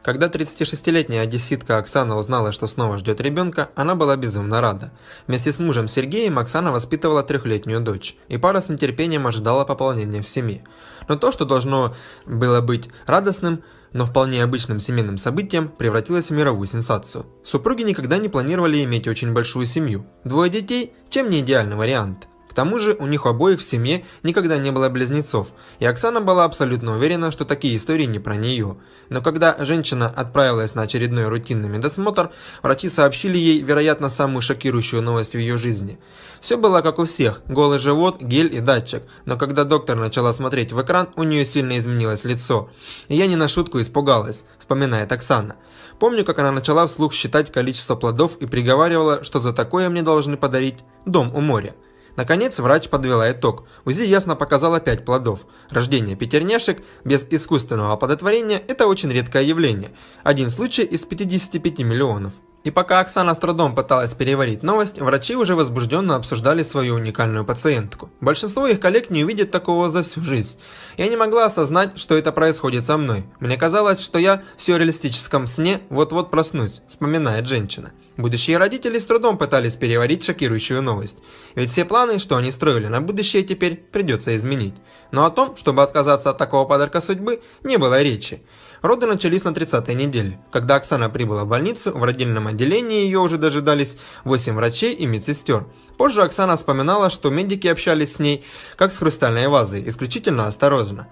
Когда 36-летняя одесситка Оксана узнала, что снова ждет ребенка, она была безумно рада. Вместе с мужем Сергеем Оксана воспитывала 3-летнюю дочь, и пара с нетерпением ожидала пополнения в семье. Но то, что должно было быть радостным, но вполне обычным семейным событием, превратилось в мировую сенсацию. Супруги никогда не планировали иметь очень большую семью. 2 детей – чем не идеальный вариант. К тому же у них обоих в семье никогда не было близнецов, и Оксана была абсолютно уверена, что такие истории не про нее. Но когда женщина отправилась на очередной рутинный медосмотр, врачи сообщили ей, вероятно, самую шокирующую новость в ее жизни. Все было как у всех – голый живот, гель и датчик, но когда доктор начала смотреть в экран, у нее сильно изменилось лицо. И я не на шутку испугалась, вспоминает Оксана. Помню, как она начала вслух считать количество плодов и приговаривала, что за такое мне должны подарить дом у моря. Наконец врач подвела итог. УЗИ ясно показало 5 плодов. Рождение пятерняшек без искусственного оплодотворения – это очень редкое явление. Один случай из 55 миллионов. И пока Оксана с трудом пыталась переварить новость, врачи уже возбужденно обсуждали свою уникальную пациентку. Большинство их коллег не увидят такого за всю жизнь. Я не могла осознать, что это происходит со мной. Мне казалось, что я в сюрреалистическом сне вот-вот проснусь, вспоминает женщина. Будущие родители с трудом пытались переварить шокирующую новость. Ведь все планы, что они строили на будущее, теперь придется изменить. Но о том, чтобы отказаться от такого подарка судьбы, не было речи. Роды начались на 30-й неделе. Когда Оксана прибыла в больницу, в родильном отделении ее уже дожидались 8 врачей и медсестер. Позже Оксана вспоминала, что медики общались с ней как с хрустальной вазой, исключительно осторожно.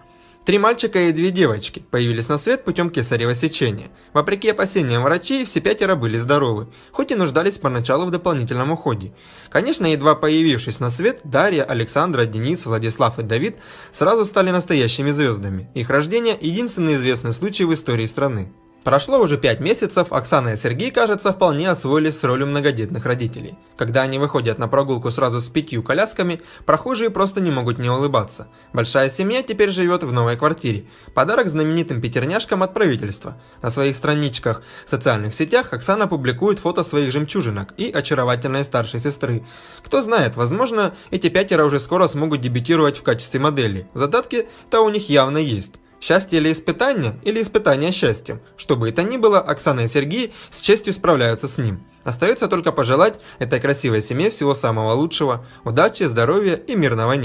3 мальчика и 2 девочки появились на свет путем кесарево сечения. Вопреки опасениям врачей, все 5 были здоровы, хоть и нуждались поначалу в дополнительном уходе. Конечно, едва появившись на свет, Дарья, Александра, Денис, Владислав и Давид сразу стали настоящими звездами. Их рождение – единственный известный случай в истории страны. Прошло уже 5 месяцев, Оксана и Сергей, кажется, вполне освоились с ролью многодетных родителей. Когда они выходят на прогулку сразу с 5 колясками, прохожие просто не могут не улыбаться. Большая семья теперь живет в новой квартире. Подарок знаменитым пятерняшкам от правительства. На своих страничках в социальных сетях Оксана публикует фото своих жемчужинок и очаровательной старшей сестры. Кто знает, возможно, эти 5 уже скоро смогут дебютировать в качестве модели. Задатки-то у них явно есть. Счастье или испытание счастьем. Что бы это ни было, Оксана и Сергей с честью справляются с ним. Остается только пожелать этой красивой семье всего самого лучшего, удачи, здоровья и мирного неба.